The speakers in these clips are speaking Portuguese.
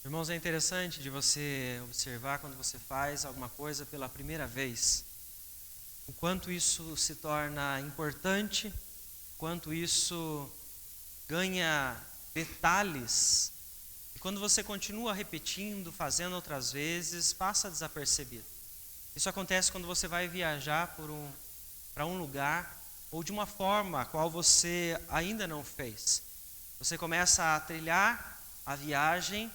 Irmãos, é interessante de você observar quando você faz alguma coisa pela primeira vez, o quanto isso se torna importante, quanto isso ganha detalhes, e quando você continua repetindo, fazendo outras vezes, passa desapercebido. Isso acontece quando você vai viajar para um lugar, ou de uma forma a qual você ainda não fez. Você começa a trilhar a viagem,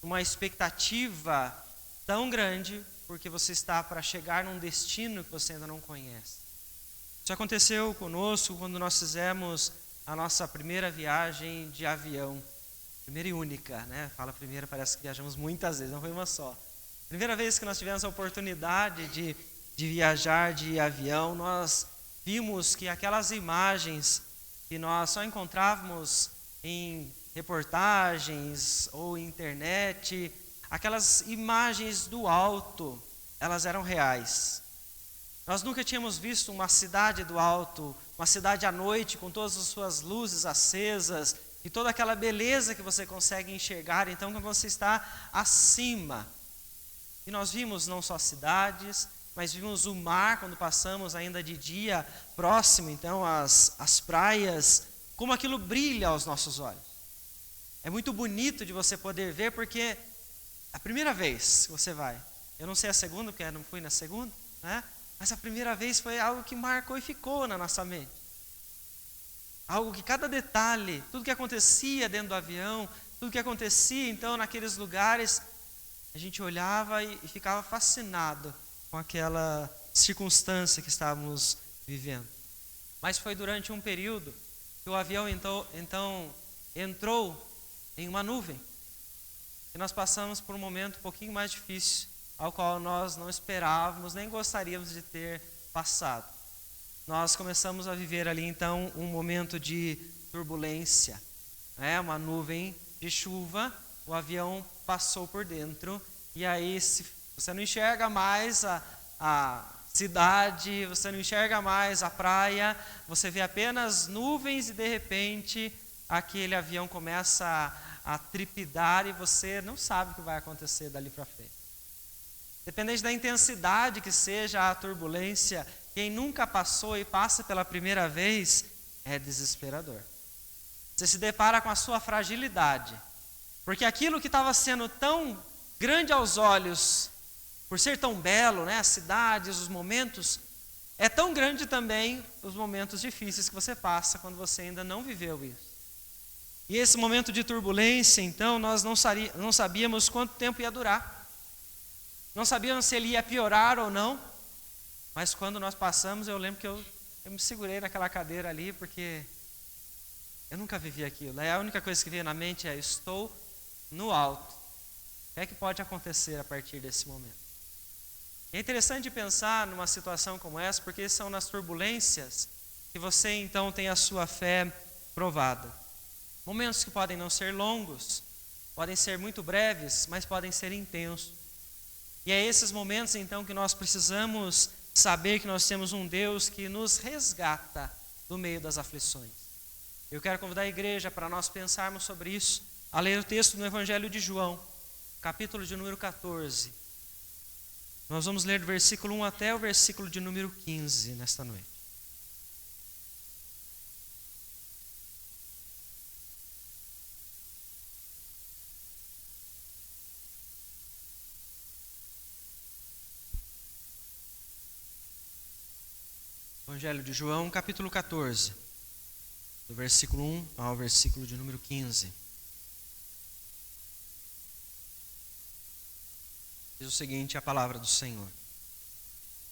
uma expectativa tão grande, porque você está para chegar num destino que você ainda não conhece. Isso aconteceu conosco quando nós fizemos a nossa primeira viagem de avião. Primeira e única, né? Fala primeira, parece que viajamos muitas vezes, não foi uma só. Primeira vez que nós tivemos a oportunidade de viajar de avião, nós vimos que aquelas imagens que nós só encontrávamos em reportagens ou internet, aquelas imagens do alto, elas eram reais. Nós nunca tínhamos visto uma cidade do alto, uma cidade à noite com todas as suas luzes acesas e toda aquela beleza que você consegue enxergar, então, quando você está acima. E nós vimos não só cidades, mas vimos o mar quando passamos ainda de dia próximo, então, às praias, como aquilo brilha aos nossos olhos. É muito bonito de você poder ver, porque a primeira vez que você vai, eu não sei a segunda, porque eu não fui na segunda, né? Mas a primeira vez foi algo que marcou e ficou na nossa mente. Algo que cada detalhe, tudo que acontecia dentro do avião, tudo que acontecia então naqueles lugares, a gente olhava e ficava fascinado com aquela circunstância que estávamos vivendo. Mas foi durante um período que o avião então entrou em uma nuvem. E nós passamos por um momento um pouquinho mais difícil, ao qual nós não esperávamos, nem gostaríamos de ter passado. Nós começamos a viver ali então um momento de turbulência, né? Uma nuvem de chuva, o avião passou por dentro, e aí você não enxerga mais a cidade, você não enxerga mais a praia, você vê apenas nuvens e de repente aquele avião começa a trepidar e você não sabe o que vai acontecer dali para frente. Dependente da intensidade que seja a turbulência, quem nunca passou e passa pela primeira vez é desesperador. Você se depara com a sua fragilidade, porque aquilo que estava sendo tão grande aos olhos, por ser tão belo, né, as cidades, os momentos, é tão grande também os momentos difíceis que você passa quando você ainda não viveu isso. E esse momento de turbulência, então, nós não sabíamos quanto tempo ia durar. Não sabíamos se ele ia piorar ou não. Mas quando nós passamos, eu lembro que eu me segurei naquela cadeira ali, porque eu nunca vivi aquilo. A única coisa que veio na mente é: estou no alto. O que é que pode acontecer a partir desse momento? É interessante pensar numa situação como essa, porque são nas turbulências que você então tem a sua fé provada. Momentos que podem não ser longos, podem ser muito breves, mas podem ser intensos. E é esses momentos então que nós precisamos saber que nós temos um Deus que nos resgata do meio das aflições. Eu quero convidar a igreja para nós pensarmos sobre isso, a ler o texto no Evangelho de João, capítulo de número 14. Nós vamos ler do versículo 1 até o versículo de número 15 nesta noite. Evangelho de João, capítulo 14, do versículo 1 ao versículo de número 15. Diz o seguinte, a palavra do Senhor: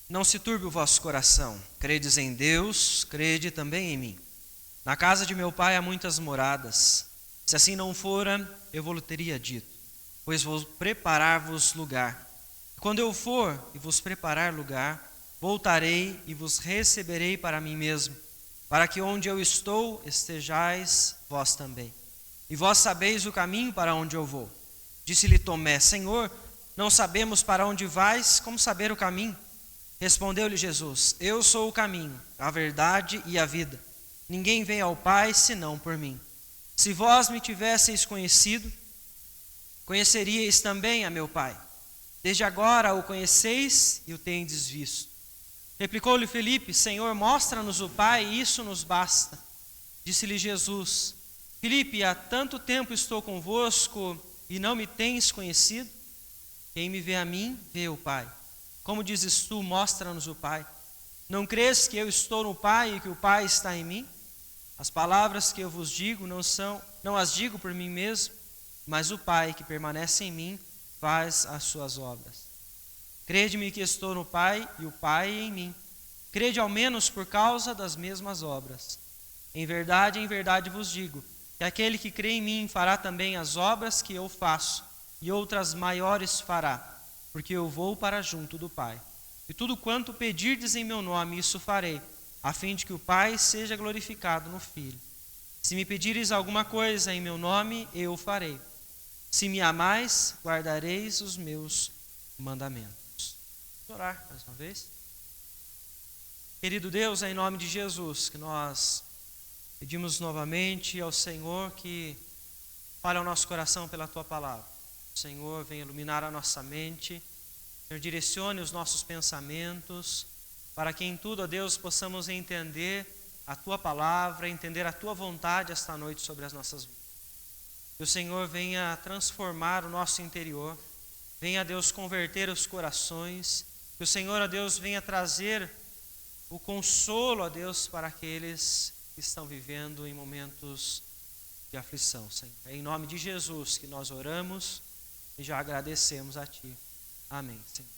Não se turbe o vosso coração, credes em Deus, crede também em mim. Na casa de meu pai há muitas moradas. Se assim não fora, eu vos teria dito, pois vou preparar-vos lugar. E quando eu for e vos preparar lugar, voltarei e vos receberei para mim mesmo, para que onde eu estou estejais vós também. E vós sabeis o caminho para onde eu vou. Disse-lhe Tomé: Senhor, não sabemos para onde vais, como saber o caminho? Respondeu-lhe Jesus: Eu sou o caminho, a verdade e a vida. Ninguém vem ao Pai senão por mim. Se vós me tivesseis conhecido, conheceríeis também a meu Pai. Desde agora o conheceis e o tendes visto. Replicou-lhe Filipe: Senhor, mostra-nos o Pai, e isso nos basta. Disse-lhe Jesus: Filipe, há tanto tempo estou convosco e não me tens conhecido? Quem me vê a mim, vê o Pai. Como dizes tu, mostra-nos o Pai? Não crês que eu estou no Pai e que o Pai está em mim? As palavras que eu vos digo não as digo por mim mesmo, mas o Pai que permanece em mim faz as suas obras. Crede-me que estou no Pai e o Pai em mim. Crede ao menos por causa das mesmas obras. Em verdade vos digo, que aquele que crê em mim fará também as obras que eu faço, e outras maiores fará, porque eu vou para junto do Pai. E tudo quanto pedirdes em meu nome, isso farei, a fim de que o Pai seja glorificado no Filho. Se me pedires alguma coisa em meu nome, eu o farei. Se me amais, guardareis os meus mandamentos. Vamos orar mais uma vez. Querido Deus, é em nome de Jesus que nós pedimos novamente ao Senhor que fale ao nosso coração pela Tua palavra. O Senhor venha iluminar a nossa mente, Senhor, direcione os nossos pensamentos, para que em tudo, ó Deus, possamos entender a Tua palavra, entender a Tua vontade esta noite sobre as nossas vidas. Que o Senhor venha transformar o nosso interior, venha, Deus, converter os corações, que o Senhor, ó Deus, venha trazer o consolo, ó Deus, para aqueles que estão vivendo em momentos de aflição, Senhor. É em nome de Jesus que nós oramos e já agradecemos a Ti. Amém, Senhor.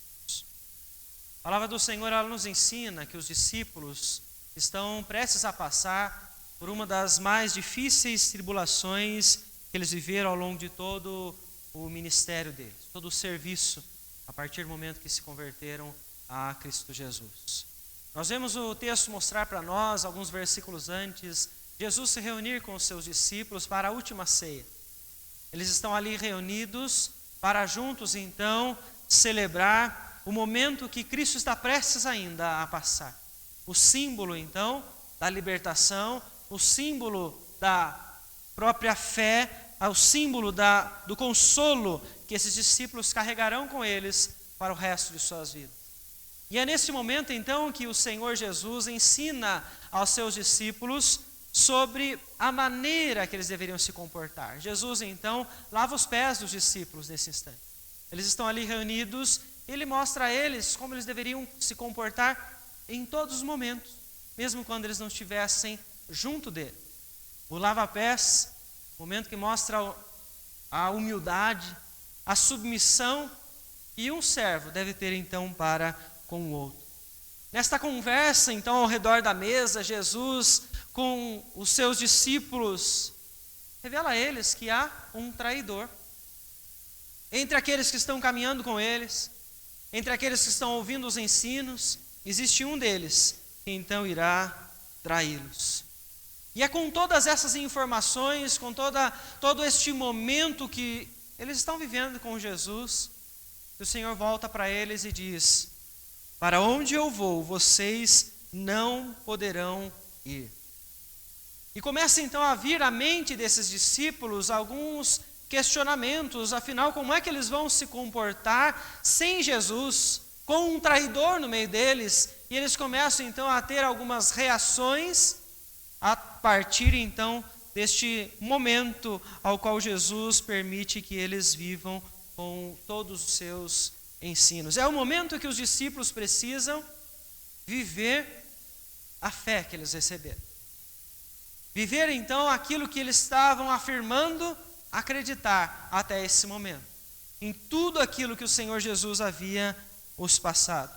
A palavra do Senhor, ela nos ensina que os discípulos estão prestes a passar por uma das mais difíceis tribulações que eles viveram ao longo de todo o ministério deles, todo o serviço, a partir do momento que se converteram a Cristo Jesus. Nós vemos o texto mostrar para nós, alguns versículos antes, Jesus se reunir com os seus discípulos para a última ceia. Eles estão ali reunidos para juntos, então, celebrar o momento que Cristo está prestes ainda a passar. O símbolo, então, da libertação, o símbolo da própria fé, o símbolo do consolo que esses discípulos carregarão com eles para o resto de suas vidas. E é nesse momento, então, que o Senhor Jesus ensina aos seus discípulos sobre a maneira que eles deveriam se comportar. Jesus, então, lava os pés dos discípulos nesse instante. Eles estão ali reunidos, ele mostra a eles como eles deveriam se comportar em todos os momentos, mesmo quando eles não estivessem junto dele. O lava-pés, momento que mostra a humildade, a submissão, e um servo deve ter, então, para com o outro. Nesta conversa, então, ao redor da mesa, Jesus, com os seus discípulos, revela a eles que há um traidor. Entre aqueles que estão caminhando com eles, entre aqueles que estão ouvindo os ensinos, existe um deles que então irá traí-los. E é com todas essas informações, com todo este momento que eles estão vivendo com Jesus, que o Senhor volta para eles e diz: para onde eu vou, vocês não poderão ir. E começa então a vir à mente desses discípulos alguns questionamentos, afinal, como é que eles vão se comportar sem Jesus, com um traidor no meio deles? E eles começam então a ter algumas reações a partir então deste momento ao qual Jesus permite que eles vivam com todos os seus ensinos. É o momento que os discípulos precisam viver a fé que eles receberam. Viver então aquilo que eles estavam afirmando acreditar até esse momento. Em tudo aquilo que o Senhor Jesus havia os passado.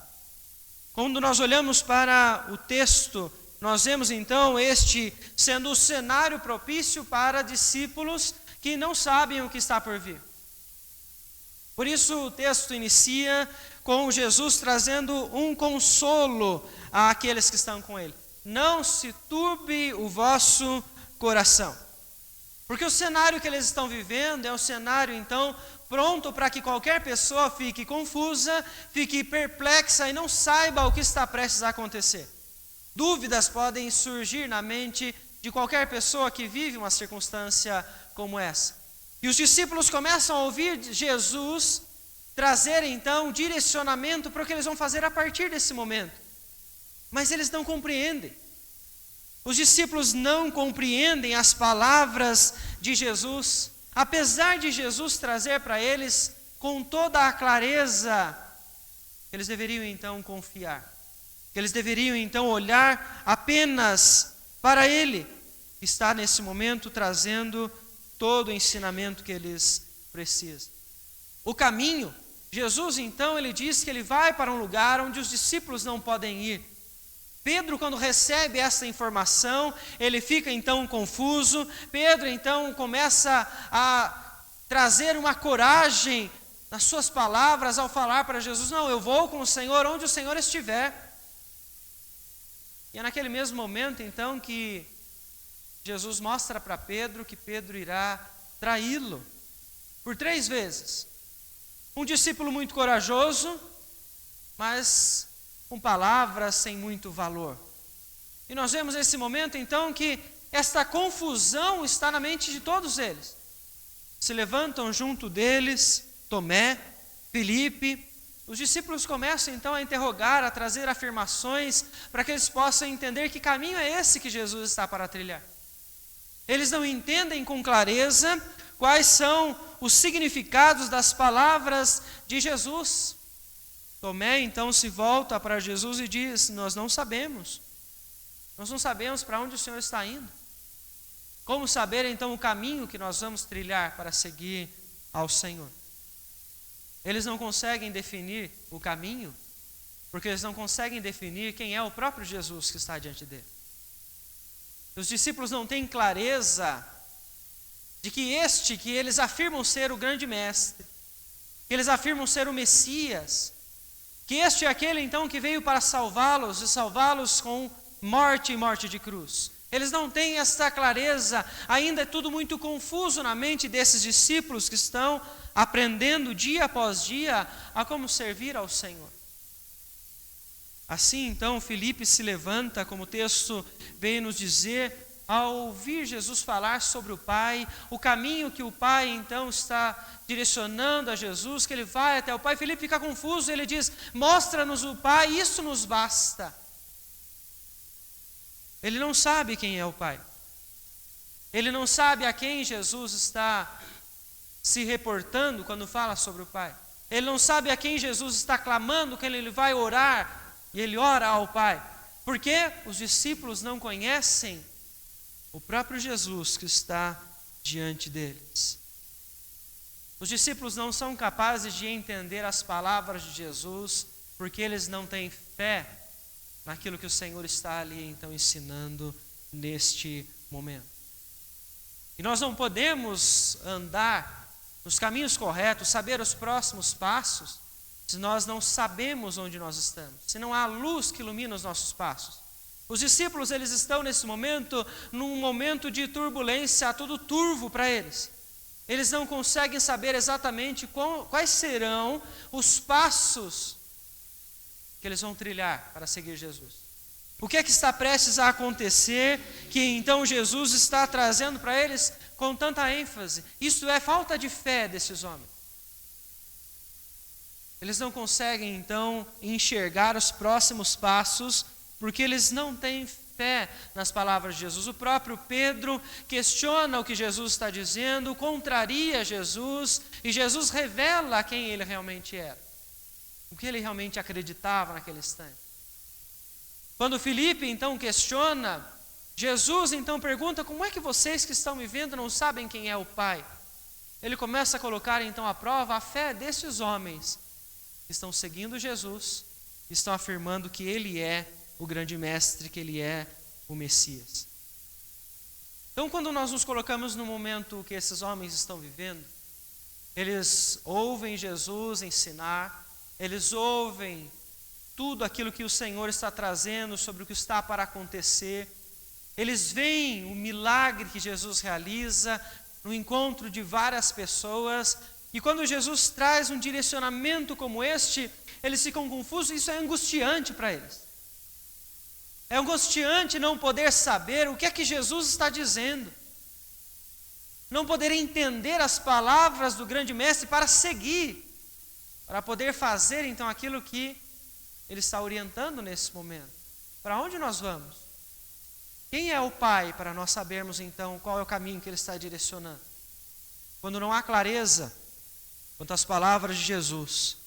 Quando nós olhamos para o texto, nós vemos então este sendo o cenário propício para discípulos que não sabem o que está por vir. Por isso o texto inicia com Jesus trazendo um consolo àqueles que estão com ele. Não se turbe o vosso coração. Porque o cenário que eles estão vivendo é um cenário então pronto para que qualquer pessoa fique confusa, fique perplexa e não saiba o que está prestes a acontecer. Dúvidas podem surgir na mente de qualquer pessoa que vive uma circunstância como essa. E os discípulos começam a ouvir Jesus trazer então direcionamento para o que eles vão fazer a partir desse momento. Mas eles não compreendem. Os discípulos não compreendem as palavras de Jesus, apesar de Jesus trazer para eles com toda a clareza, eles deveriam então confiar, que eles deveriam então olhar apenas para Ele, que está nesse momento trazendo todo o ensinamento que eles precisam. O caminho, Jesus então ele diz que ele vai para um lugar onde os discípulos não podem ir. Pedro, quando recebe essa informação, ele fica então confuso. Pedro então começa a trazer uma coragem nas suas palavras ao falar para Jesus: não, eu vou com o Senhor onde o Senhor estiver. E é naquele mesmo momento então que Jesus mostra para Pedro que Pedro irá traí-lo por 3 vezes. Um discípulo muito corajoso, mas com palavras sem muito valor. E nós vemos nesse momento então que esta confusão está na mente de todos eles. Se levantam junto deles Tomé, Filipe. Os discípulos começam então a interrogar, a trazer afirmações para que eles possam entender que caminho é esse que Jesus está para trilhar. Eles não entendem com clareza quais são os significados das palavras de Jesus. Tomé então se volta para Jesus e diz: nós não sabemos para onde o Senhor está indo. Como saber então o caminho que nós vamos trilhar para seguir ao Senhor? Eles não conseguem definir o caminho, porque eles não conseguem definir quem é o próprio Jesus que está diante dele. Os discípulos não têm clareza de que que eles afirmam ser o grande mestre, que eles afirmam ser o Messias, que este é aquele então que veio para salvá-los e salvá-los com morte e morte de cruz. Eles não têm essa clareza, ainda é tudo muito confuso na mente desses discípulos que estão aprendendo dia após dia a como servir ao Senhor. Assim então Filipe se levanta, como o texto veio nos dizer, ao ouvir Jesus falar sobre o Pai, o caminho que o Pai então está direcionando a Jesus, que ele vai até o Pai. Filipe fica confuso, ele diz: mostra-nos o Pai, isso nos basta. Ele não sabe quem é o Pai. Ele não sabe a quem Jesus está se reportando quando fala sobre o Pai. Ele não sabe a quem Jesus está clamando, quando ele vai orar, e ele ora ao Pai. Porque os discípulos não conhecem o próprio Jesus que está diante deles. Os discípulos não são capazes de entender as palavras de Jesus, porque eles não têm fé naquilo que o Senhor está ali então ensinando neste momento. E nós não podemos andar nos caminhos corretos, saber os próximos passos, se nós não sabemos onde nós estamos, se não há luz que ilumina os nossos passos. Os discípulos, eles estão nesse momento, num momento de turbulência, tudo turvo para eles. Eles não conseguem saber exatamente quais serão os passos que eles vão trilhar para seguir Jesus. O que é que está prestes a acontecer, que então Jesus está trazendo para eles com tanta ênfase? Isto é falta de fé desses homens. Eles não conseguem então enxergar os próximos passos, porque eles não têm fé nas palavras de Jesus. O próprio Pedro questiona o que Jesus está dizendo, contraria Jesus, e Jesus revela quem ele realmente era, o que ele realmente acreditava naquele instante. Quando Filipe então questiona, Jesus então pergunta: como é que vocês que estão me vendo não sabem quem é o Pai? Ele começa a colocar então à prova a fé desses homens que estão seguindo Jesus, estão afirmando que ele é o grande mestre, que ele é o Messias. Então, quando nós nos colocamos no momento que esses homens estão vivendo, eles ouvem Jesus ensinar, eles ouvem tudo aquilo que o Senhor está trazendo sobre o que está para acontecer, eles veem o milagre que Jesus realiza no encontro de várias pessoas, e quando Jesus traz um direcionamento como este, eles ficam confusos. Isso é angustiante para eles. É angustiante não poder saber o que é que Jesus está dizendo. não poder entender as palavras do grande mestre para seguir, para poder fazer então aquilo que ele está orientando nesse momento. Para onde nós vamos? Quem é o Pai para nós sabermos então qual é o caminho que ele está direcionando? Quando não há clareza quanto às palavras de Jesus,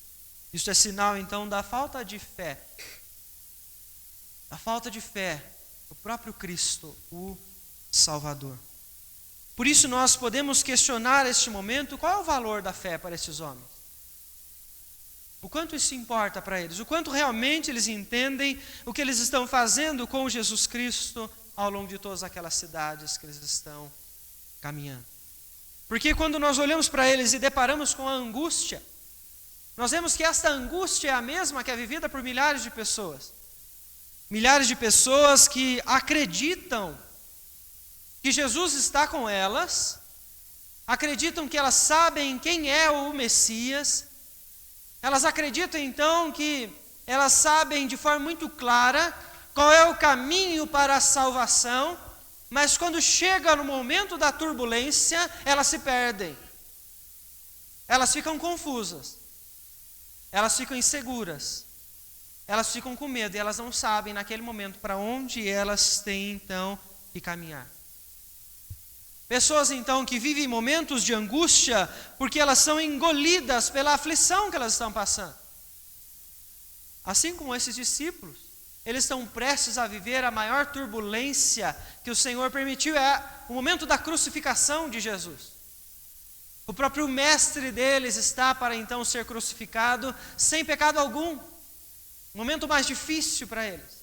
isso é sinal então da falta de fé. A falta de fé no próprio Cristo, o Salvador. Por isso nós podemos questionar neste momento qual é o valor da fé para esses homens. O quanto isso importa para eles, o quanto realmente eles entendem o que eles estão fazendo com Jesus Cristo ao longo de todas aquelas cidades que eles estão caminhando. Porque quando nós olhamos para eles e deparamos com a angústia, nós vemos que esta angústia é a mesma que é vivida por milhares de pessoas. Milhares de pessoas que acreditam que Jesus está com elas, acreditam que elas sabem quem é o Messias, elas acreditam então que elas sabem de forma muito clara qual é o caminho para a salvação, mas quando chega no momento da turbulência, elas se perdem, elas ficam confusas, elas ficam inseguras, elas ficam com medo e elas não sabem naquele momento para onde elas têm então que caminhar. Pessoas então que vivem momentos de angústia porque elas são engolidas pela aflição que elas estão passando. Assim como esses discípulos, eles estão prestes a viver a maior turbulência que o Senhor permitiu, é o momento da crucificação de Jesus. O próprio mestre deles está para então ser crucificado sem pecado algum. O momento mais difícil para eles.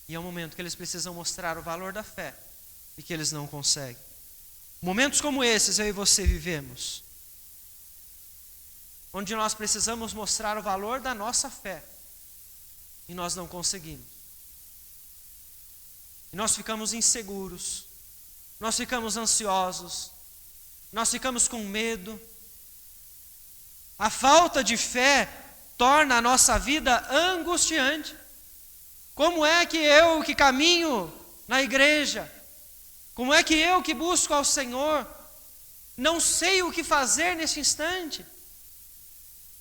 E é um momento que eles precisam mostrar o valor da fé e que eles não conseguem. Momentos como esses eu e você vivemos, onde nós precisamos mostrar o valor da nossa fé e nós não conseguimos. E nós ficamos inseguros, nós ficamos ansiosos, nós ficamos com medo. A falta de fé torna a nossa vida angustiante. Como é que eu que caminho na igreja, como é que eu que busco ao Senhor, não sei o que fazer nesse instante?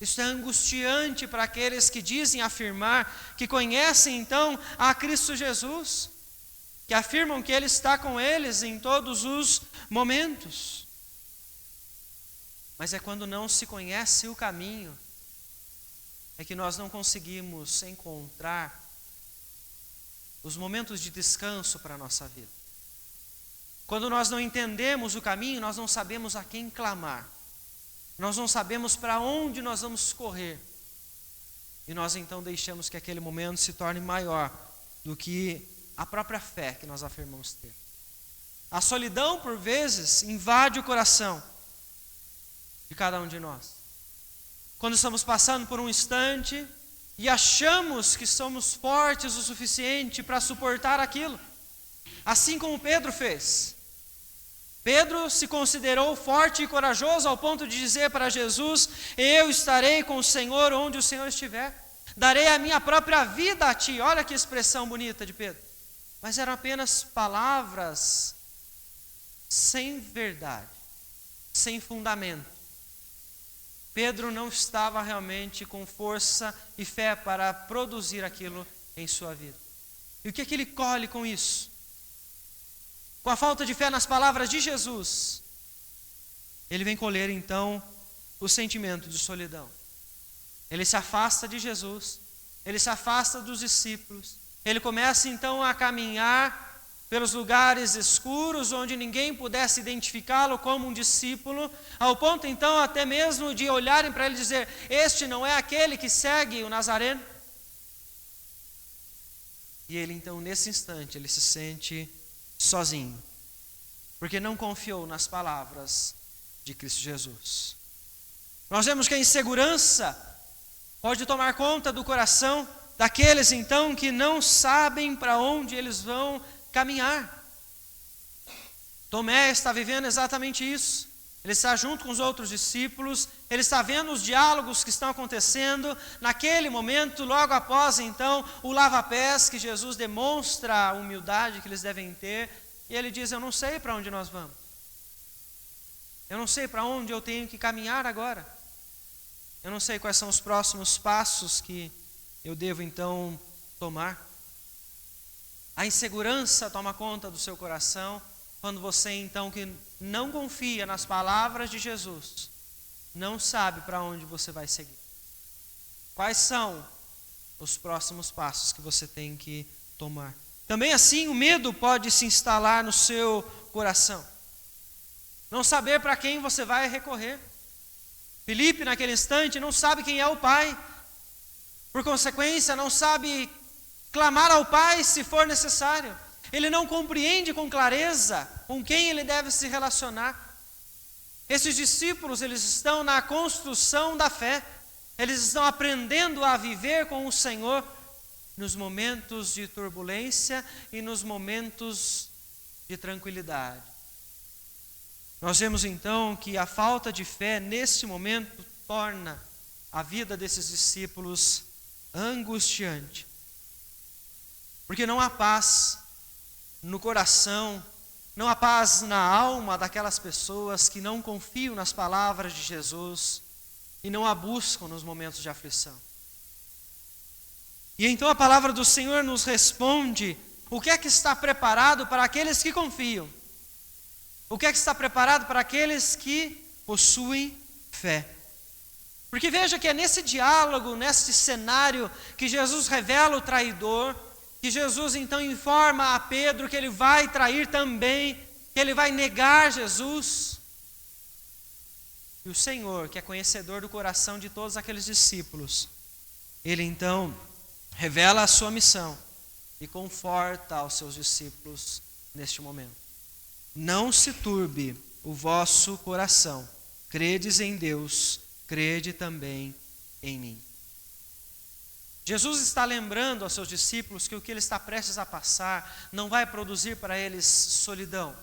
Isso é angustiante para aqueles que dizem afirmar que conhecem então a Cristo Jesus, que afirmam que Ele está com eles em todos os momentos. Mas é quando não se conhece o caminho, é que nós não conseguimos encontrar os momentos de descanso para a nossa vida. Quando nós não entendemos o caminho, nós não sabemos a quem clamar. Nós não sabemos para onde nós vamos correr. E nós então deixamos que aquele momento se torne maior do que a própria fé que nós afirmamos ter. A solidão, por vezes, invade o coração de cada um de nós. Quando estamos passando por um instante e achamos que somos fortes o suficiente para suportar aquilo. Assim como Pedro fez. Pedro se considerou forte e corajoso ao ponto de dizer para Jesus: eu estarei com o Senhor onde o Senhor estiver. Darei a minha própria vida a ti. Olha que expressão bonita de Pedro. Mas eram apenas palavras sem verdade, sem fundamento. Pedro não estava realmente com força e fé para produzir aquilo em sua vida. E o que é que ele colhe com isso? Com a falta de fé nas palavras de Jesus, ele vem colher então o sentimento de solidão. Ele se afasta de Jesus, ele se afasta dos discípulos, ele começa então a caminhar pelos lugares escuros, onde ninguém pudesse identificá-lo como um discípulo, ao ponto então até mesmo de olharem para ele e dizer: este não é aquele que segue o Nazareno? E ele então nesse instante, ele se sente sozinho, porque não confiou nas palavras de Cristo Jesus. Nós vemos que a insegurança pode tomar conta do coração daqueles então que não sabem para onde eles vão caminhar. Tomé está vivendo exatamente isso. Ele está junto com os outros discípulos, ele está vendo os diálogos que estão acontecendo naquele momento, logo após então o lava-pés, que Jesus demonstra a humildade que eles devem ter, e ele diz: eu não sei para onde nós vamos. Eu não sei para onde eu tenho que caminhar agora. Eu não sei quais são os próximos passos que eu devo então tomar. A insegurança toma conta do seu coração quando você então que não confia nas palavras de Jesus, não sabe para onde você vai seguir. Quais são os próximos passos que você tem que tomar? Também assim o medo pode se instalar no seu coração. Não saber para quem você vai recorrer. Filipe, naquele instante, não sabe quem é o Pai. Por consequência, não sabe clamar ao Pai se for necessário. Ele não compreende com clareza com quem ele deve se relacionar. Esses discípulos, eles estão na construção da fé. Eles estão aprendendo a viver com o Senhor nos momentos de turbulência e nos momentos de tranquilidade. Nós vemos então que a falta de fé neste momento torna a vida desses discípulos angustiante. Porque não há paz no coração, não há paz na alma daquelas pessoas que não confiam nas palavras de Jesus e não a buscam nos momentos de aflição. E então a palavra do Senhor nos responde o que é que está preparado para aqueles que confiam. O que é que está preparado para aqueles que possuem fé. Porque veja que é nesse diálogo, nesse cenário, que Jesus revela o traidor, que Jesus então informa a Pedro que ele vai trair também, que ele vai negar Jesus. E o Senhor, que é conhecedor do coração de todos aqueles discípulos, ele então revela a sua missão e conforta aos seus discípulos neste momento. Não se turbe o vosso coração, credes em Deus, crede também em mim. Jesus está lembrando aos seus discípulos que o que ele está prestes a passar não vai produzir para eles solidão.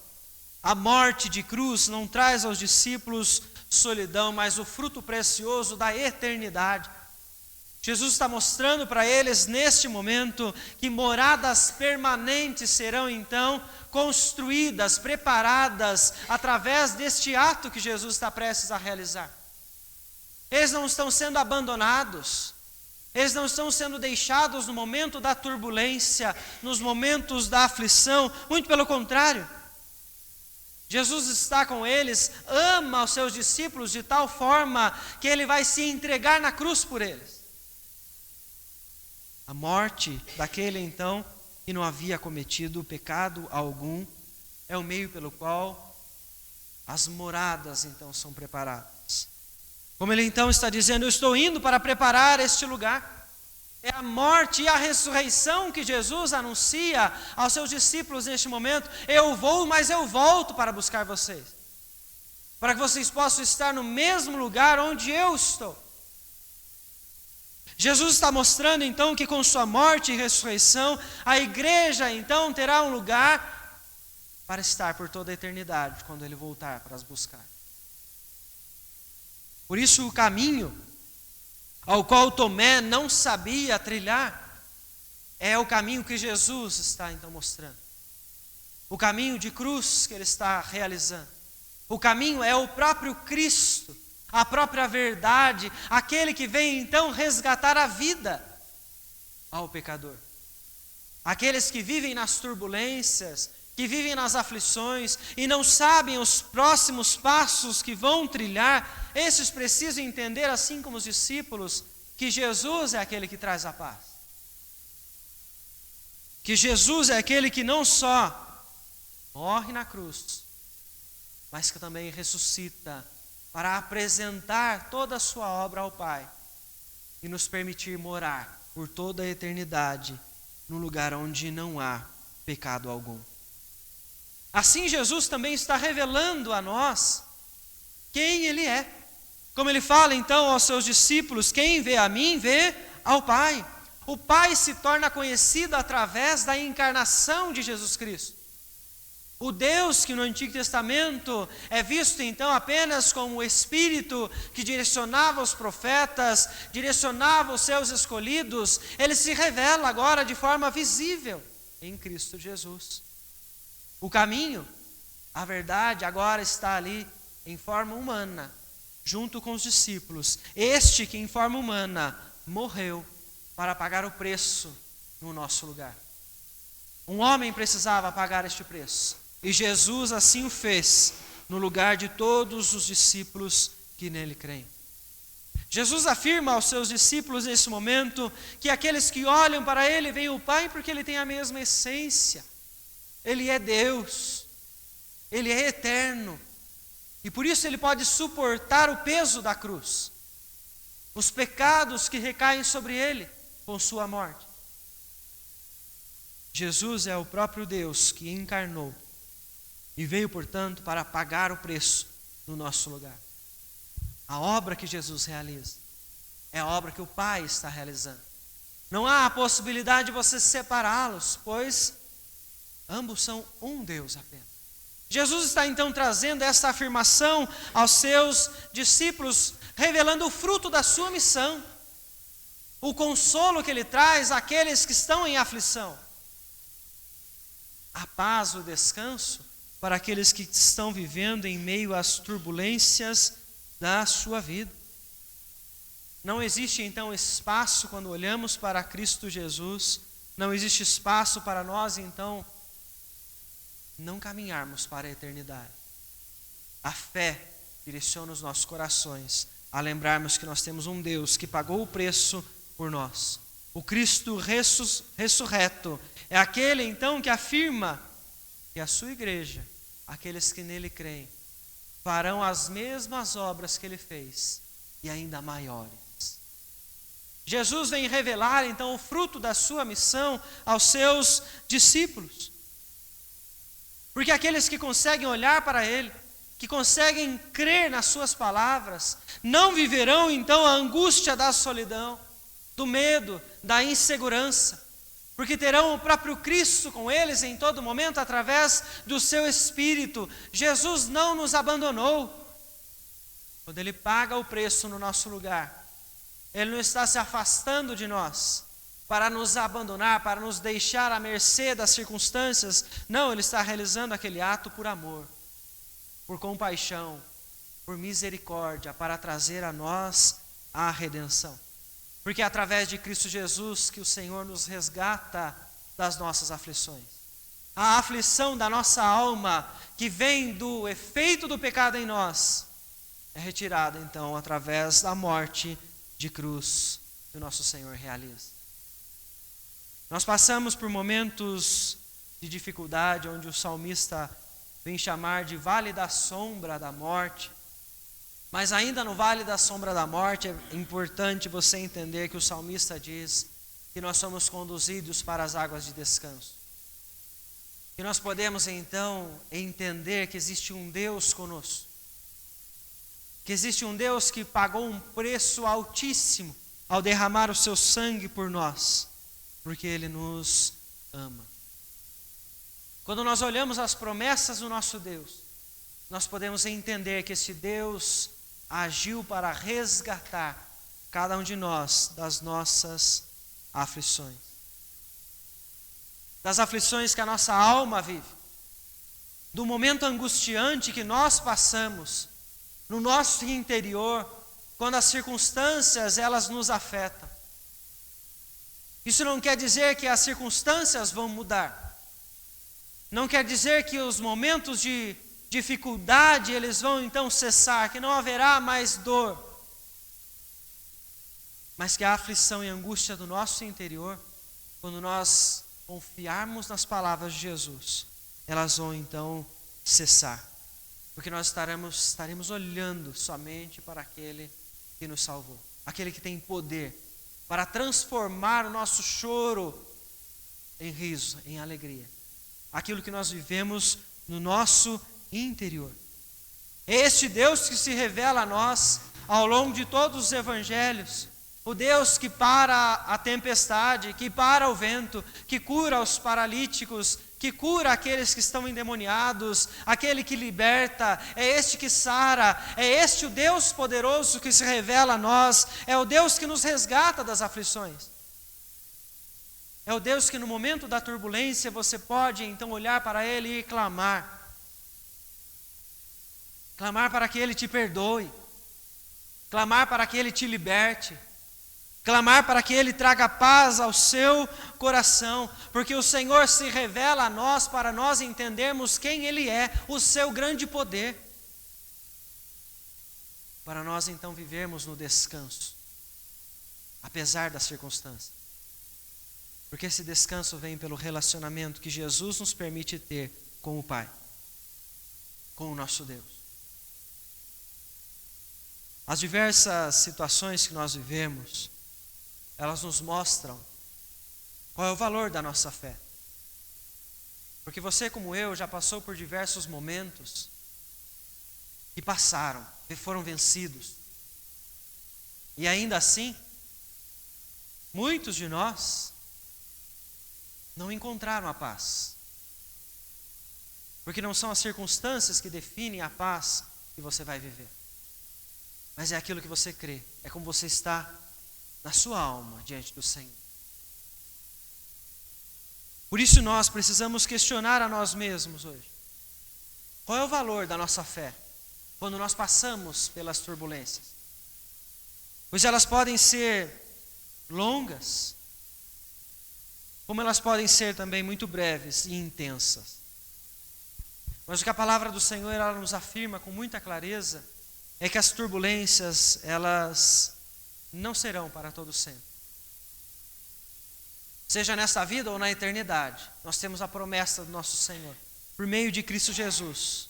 A morte de cruz não traz aos discípulos solidão, mas o fruto precioso da eternidade. Jesus está mostrando para eles neste momento que moradas permanentes serão então construídas, preparadas através deste ato que Jesus está prestes a realizar. Eles não estão sendo abandonados, eles não estão sendo deixados no momento da turbulência, nos momentos da aflição, muito pelo contrário. Jesus está com eles, ama os seus discípulos de tal forma que ele vai se entregar na cruz por eles. A morte daquele então que não havia cometido pecado algum é o meio pelo qual as moradas então são preparadas. Como ele então está dizendo, eu estou indo para preparar este lugar. É a morte e a ressurreição que Jesus anuncia aos seus discípulos neste momento. Eu vou, mas eu volto para buscar vocês. Para que vocês possam estar no mesmo lugar onde eu estou. Jesus está mostrando então que com sua morte e ressurreição, a igreja então terá um lugar para estar por toda a eternidade, quando ele voltar para as buscar. Por isso o caminho ao qual Tomé não sabia trilhar, é o caminho que Jesus está então mostrando. O caminho de cruz que ele está realizando. O caminho é o próprio Cristo, a própria verdade, aquele que vem então resgatar a vida ao pecador. Aqueles que vivem nas turbulências, que vivem nas aflições e não sabem os próximos passos que vão trilhar, esses precisam entender, assim como os discípulos, que Jesus é aquele que traz a paz. Que Jesus é aquele que não só morre na cruz, mas que também ressuscita para apresentar toda a sua obra ao Pai e nos permitir morar por toda a eternidade num lugar onde não há pecado algum. Assim Jesus também está revelando a nós quem Ele é. Como Ele fala então aos seus discípulos, quem vê a mim, vê ao Pai. O Pai se torna conhecido através da encarnação de Jesus Cristo. O Deus que no Antigo Testamento é visto então apenas como o Espírito que direcionava os profetas, direcionava os seus escolhidos, Ele se revela agora de forma visível em Cristo Jesus. O caminho, a verdade agora está ali em forma humana, junto com os discípulos, este que em forma humana morreu para pagar o preço no nosso lugar. Um homem precisava pagar este preço, e Jesus assim o fez no lugar de todos os discípulos que nele creem. Jesus afirma aos seus discípulos nesse momento que aqueles que olham para ele veem o Pai porque ele tem a mesma essência. Ele é Deus, ele é eterno, e por isso ele pode suportar o peso da cruz, os pecados que recaem sobre ele com sua morte. Jesus é o próprio Deus que encarnou e veio, portanto, para pagar o preço no nosso lugar. A obra que Jesus realiza é a obra que o Pai está realizando. Não há a possibilidade de você separá-los, pois ambos são um Deus apenas. Jesus está então trazendo essa afirmação aos seus discípulos, revelando o fruto da sua missão, o consolo que ele traz àqueles que estão em aflição, a paz, o descanso para aqueles que estão vivendo em meio às turbulências da sua vida. Não existe então espaço quando olhamos para Cristo Jesus, não existe espaço para nós então não caminharmos para a eternidade. A fé direciona os nossos corações a lembrarmos que nós temos um Deus que pagou o preço por nós. O Cristo ressurreto é aquele então que afirma que a sua igreja, aqueles que nele creem, farão as mesmas obras que ele fez e ainda maiores. Jesus vem revelar então o fruto da sua missão aos seus discípulos. Porque aqueles que conseguem olhar para ele, que conseguem crer nas suas palavras, não viverão então a angústia da solidão, do medo, da insegurança, porque terão o próprio Cristo com eles em todo momento através do seu Espírito. Jesus não nos abandonou. Quando ele paga o preço no nosso lugar, ele não está se afastando de nós para nos abandonar, para nos deixar à mercê das circunstâncias. Não, ele está realizando aquele ato por amor, por compaixão, por misericórdia, para trazer a nós a redenção. Porque é através de Cristo Jesus que o Senhor nos resgata das nossas aflições. A aflição da nossa alma, que vem do efeito do pecado em nós, é retirada então através da morte de cruz que o nosso Senhor realiza. Nós passamos por momentos de dificuldade, onde o salmista vem chamar de vale da sombra da morte. Mas ainda no vale da sombra da morte, é importante você entender que o salmista diz que nós somos conduzidos para as águas de descanso. Que nós podemos então entender que existe um Deus conosco. Que existe um Deus que pagou um preço altíssimo ao derramar o seu sangue por nós, porque Ele nos ama. Quando nós olhamos as promessas do nosso Deus, nós podemos entender que esse Deus agiu para resgatar cada um de nós das nossas aflições. Das aflições que a nossa alma vive, do momento angustiante que nós passamos no nosso interior, quando as circunstâncias elas nos afetam. Isso não quer dizer que as circunstâncias vão mudar. Não quer dizer que os momentos de dificuldade eles vão então cessar, que não haverá mais dor. Mas que a aflição e a angústia do nosso interior, quando nós confiarmos nas palavras de Jesus, elas vão então cessar. Porque nós estaremos olhando somente para aquele que nos salvou, aquele que tem poder para transformar o nosso choro em riso, em alegria. Aquilo que nós vivemos no nosso interior. É este Deus que se revela a nós ao longo de todos os evangelhos. O Deus que para a tempestade, que para o vento, que cura os paralíticos, que cura aqueles que estão endemoniados, aquele que liberta, é este que sara, é este o Deus poderoso que se revela a nós, é o Deus que nos resgata das aflições. É o Deus que no momento da turbulência você pode então olhar para Ele e clamar. clamar para que Ele te perdoe, clamar para que Ele te liberte, clamar para que Ele traga paz ao seu coração, porque o Senhor se revela a nós para nós entendermos quem Ele é, o seu grande poder, para nós então vivermos no descanso, apesar das circunstâncias. Porque esse descanso vem pelo relacionamento que Jesus nos permite ter com o Pai, com o nosso Deus. As diversas situações que nós vivemos, elas nos mostram qual é o valor da nossa fé. Porque você, como eu, já passou por diversos momentos que passaram, que foram vencidos. E ainda assim, muitos de nós não encontraram a paz. Porque não são as circunstâncias que definem a paz que você vai viver. Mas é aquilo que você crê, é como você está na sua alma diante do Senhor. Por isso nós precisamos questionar a nós mesmos hoje. Qual é o valor da nossa fé quando nós passamos pelas turbulências? Pois elas podem ser longas, como elas podem ser também muito breves e intensas. Mas o que a palavra do Senhor ela nos afirma com muita clareza é que as turbulências, elas não serão para todo sempre. Seja nesta vida ou na eternidade, nós temos a promessa do nosso Senhor, por meio de Cristo Jesus,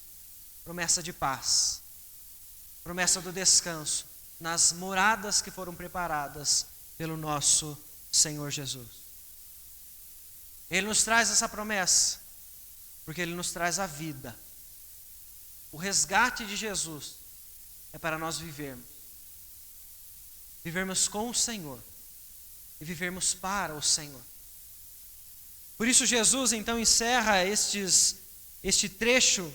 promessa de paz, promessa do descanso, nas moradas que foram preparadas pelo nosso Senhor Jesus. Ele nos traz essa promessa, porque Ele nos traz a vida. O resgate de Jesus é para nós vivermos com o Senhor e vivermos para o Senhor. Por isso Jesus então encerra este trecho,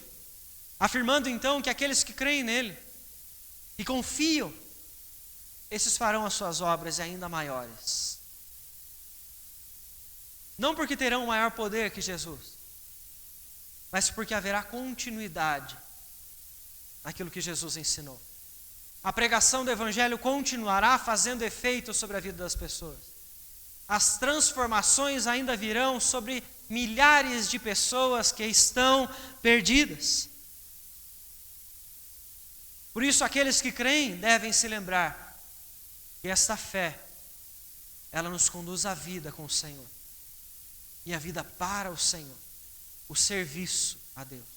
afirmando então que aqueles que creem nele e confiam, esses farão as suas obras ainda maiores. Não porque terão um maior poder que Jesus, mas porque haverá continuidade naquilo que Jesus ensinou. A pregação do Evangelho continuará fazendo efeito sobre a vida das pessoas. As transformações ainda virão sobre milhares de pessoas que estão perdidas. Por isso, aqueles que creem devem se lembrar que esta fé, ela nos conduz à vida com o Senhor. E a vida para o Senhor, o serviço a Deus.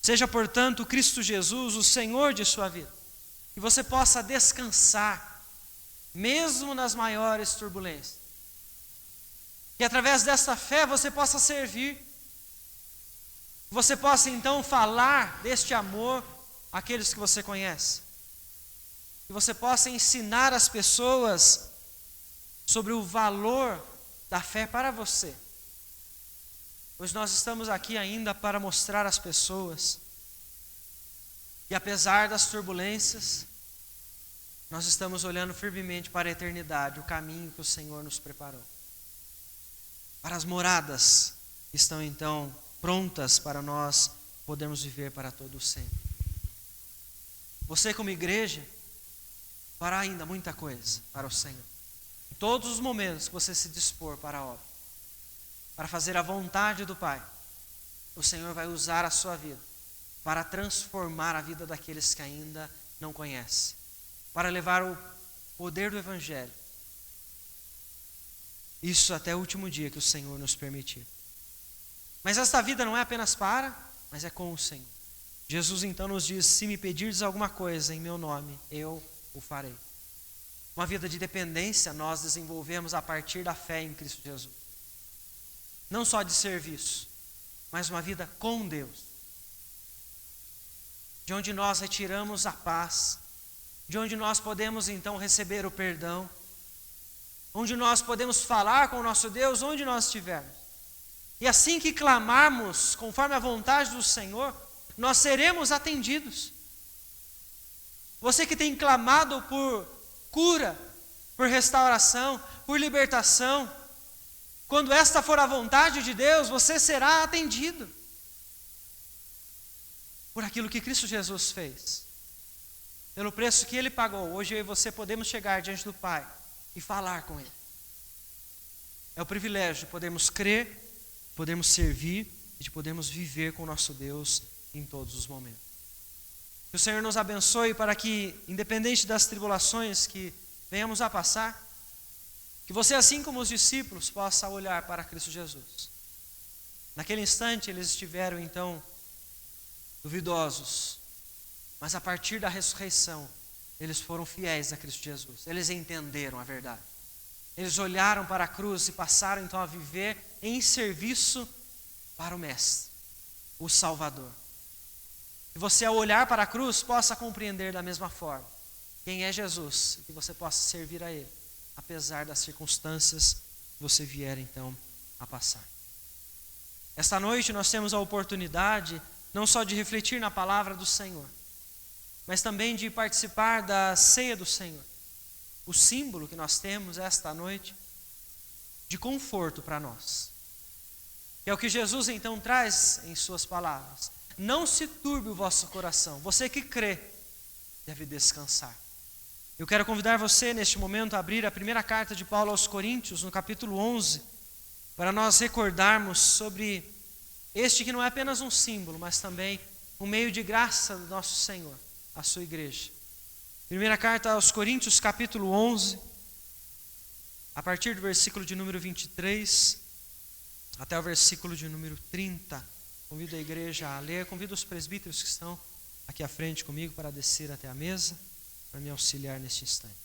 Seja, portanto, Cristo Jesus o Senhor de sua vida. Que você possa descansar, mesmo nas maiores turbulências. Que através desta fé você possa servir. Que você possa então falar deste amor àqueles que você conhece. Que você possa ensinar as pessoas sobre o valor da fé para você. Pois nós estamos aqui ainda para mostrar às pessoas que apesar das turbulências, nós estamos olhando firmemente para a eternidade, o caminho que o Senhor nos preparou. Para as moradas que estão então prontas para nós podermos viver para todo sempre. Você como igreja fará ainda muita coisa para o Senhor. Em todos os momentos que você se dispor para a obra, para fazer a vontade do Pai, o Senhor vai usar a sua vida para transformar a vida daqueles que ainda não conhecem, para levar o poder do Evangelho. Isso até o último dia que o Senhor nos permitir. Mas esta vida não é apenas para, mas é com o Senhor. Jesus então nos diz: se me pedirdes alguma coisa em meu nome, eu o farei. Uma vida de dependência nós desenvolvemos a partir da fé em Cristo Jesus. Não só de serviço, mas uma vida com Deus. De onde nós retiramos a paz, de onde nós podemos então receber o perdão, onde nós podemos falar com o nosso Deus, onde nós estivermos. E assim que clamarmos conforme a vontade do Senhor, nós seremos atendidos. Você que tem clamado por cura, por restauração, por libertação, quando esta for a vontade de Deus, você será atendido. por aquilo que Cristo Jesus fez. Pelo preço que Ele pagou, hoje eu e você podemos chegar diante do Pai e falar com Ele. É o privilégio de podermos crer, podermos servir e de podermos viver com o nosso Deus em todos os momentos. Que o Senhor nos abençoe para que, independente das tribulações que venhamos a passar, que você, assim como os discípulos, possa olhar para Cristo Jesus. Naquele instante eles estiveram então duvidosos, mas a partir da ressurreição eles foram fiéis a Cristo Jesus. Eles entenderam a verdade. Eles olharam para a cruz e passaram então a viver em serviço para o Mestre, o Salvador. Que você, ao olhar para a cruz, possa compreender da mesma forma quem é Jesus e que você possa servir a Ele, apesar das circunstâncias que você vier então a passar. Esta noite nós temos a oportunidade não só de refletir na palavra do Senhor, mas também de participar da ceia do Senhor. O símbolo que nós temos esta noite de conforto para nós. Que é o que Jesus então traz em suas palavras. Não se turbe o vosso coração. Você que crê deve descansar. Eu quero convidar você neste momento a abrir a primeira carta de Paulo aos Coríntios, no capítulo 11, para nós recordarmos sobre este que não é apenas um símbolo, mas também um meio de graça do nosso Senhor, a sua igreja. Primeira carta aos Coríntios, capítulo 11, a partir do versículo de número 23 até o versículo de número 30. Convido a igreja a ler, convido os presbíteros que estão aqui à frente comigo para descer até a mesa, para me auxiliar neste instante.